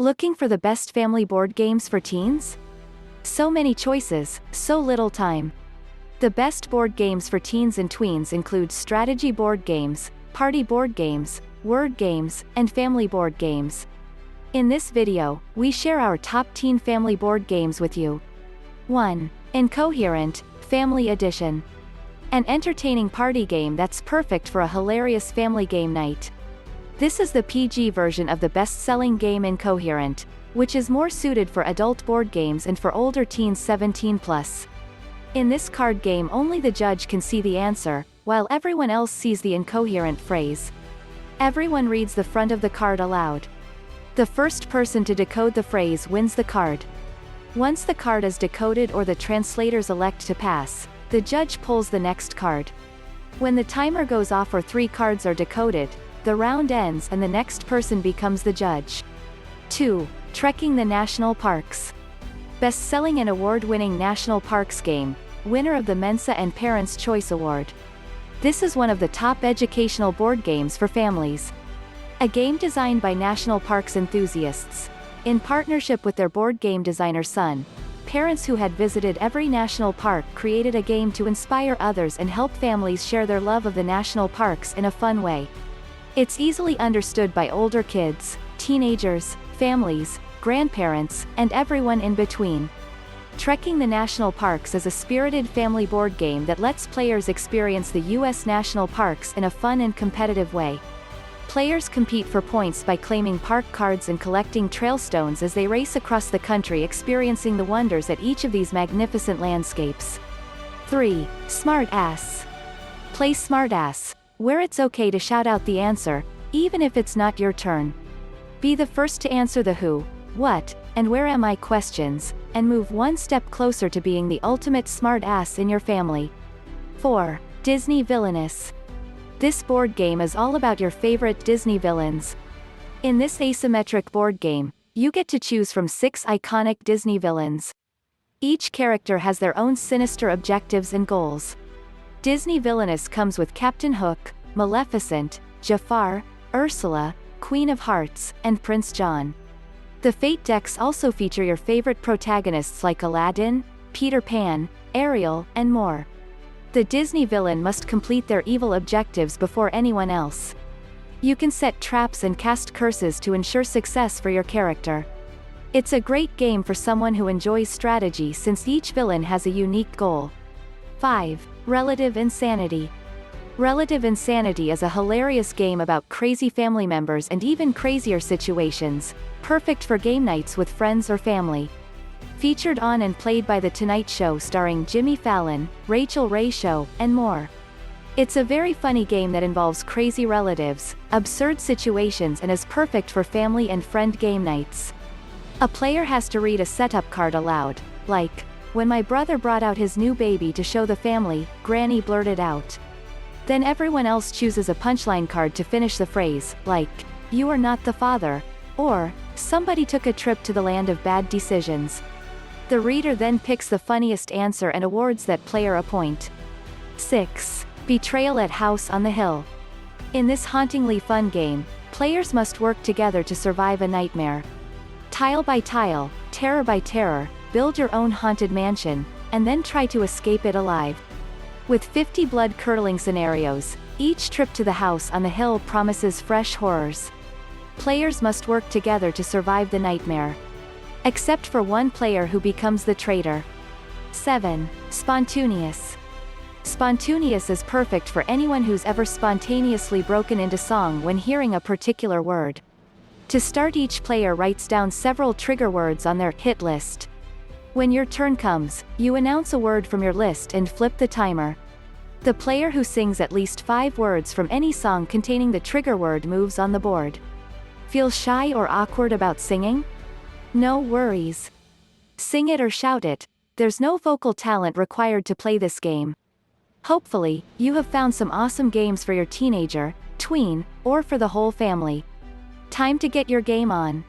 Looking for the best family board games for teens? So many choices, so little time. The best board games for teens and tweens include strategy board games, party board games, word games, and family board games. In this video, we share our top teen family board games with you. 1. Incohearent, Family Edition. An entertaining party game that's perfect for a hilarious family game night. This is the PG version of the best-selling game Incohearent, which is more suited for adult board games and for older teens 17+. In this card game only the judge can see the answer, while everyone else sees the incoherent phrase. Everyone reads the front of the card aloud. The first person to decode the phrase wins the card. Once the card is decoded or the translators elect to pass, the judge pulls the next card. When the timer goes off or 3 cards are decoded, the round ends and the next person becomes the judge. 2. Trekking the National Parks. Best-selling and award-winning national parks game, winner of the Mensa and Parents' Choice Award. This is one of the top educational board games for families. A game designed by national parks enthusiasts. In partnership with their board game designer son, parents who had visited every national park created a game to inspire others and help families share their love of the national parks in a fun way. It's easily understood by older kids, teenagers, families, grandparents, and everyone in between. Trekking the National Parks is a spirited family board game that lets players experience the U.S. national parks in a fun and competitive way. Players compete for points by claiming park cards and collecting trail stones as they race across the country experiencing the wonders at each of these magnificent landscapes. 3. Smartass. Play Smartass, where it's okay to shout out the answer, even if it's not your turn. Be the first to answer the who, what, and where am I questions, and move one step closer to being the ultimate smart ass in your family. 4. Disney Villainous. This board game is all about your favorite Disney villains. In this asymmetric board game, you get to choose from 6 iconic Disney villains. Each character has their own sinister objectives and goals. Disney Villainous comes with Captain Hook, Maleficent, Jafar, Ursula, Queen of Hearts, and Prince John. The Fate decks also feature your favorite protagonists like Aladdin, Peter Pan, Ariel, and more. The Disney villain must complete their evil objectives before anyone else. You can set traps and cast curses to ensure success for your character. It's a great game for someone who enjoys strategy since each villain has a unique goal. 5. Relative Insanity. Relative Insanity is a hilarious game about crazy family members and even crazier situations, perfect for game nights with friends or family. Featured on and played by The Tonight Show starring Jimmy Fallon, Rachel Ray Show, and more. It's a very funny game that involves crazy relatives, absurd situations and is perfect for family and friend game nights. A player has to read a setup card aloud, like, "When my brother brought out his new baby to show the family, Granny blurted out." Then everyone else chooses a punchline card to finish the phrase, like, "You are not the father," or, "Somebody took a trip to the land of bad decisions." The reader then picks the funniest answer and awards that player a point. 6. Betrayal at House on the Hill. In this hauntingly fun game, players must work together to survive a nightmare. Tile by tile, terror by terror, build your own haunted mansion, and then try to escape it alive. With 50 blood-curdling scenarios, each trip to the house on the hill promises fresh horrors. Players must work together to survive the nightmare. Except for one player who becomes the traitor. 7. Spontaneous. Spontaneous is perfect for anyone who's ever spontaneously broken into song when hearing a particular word. To start, each player writes down several trigger words on their hit list. When your turn comes, you announce a word from your list and flip the timer. The player who sings at least 5 words from any song containing the trigger word moves on the board. Feel shy or awkward about singing? No worries. Sing it or shout it, there's no vocal talent required to play this game. Hopefully, you have found some awesome games for your teenager, tween, or for the whole family. Time to get your game on.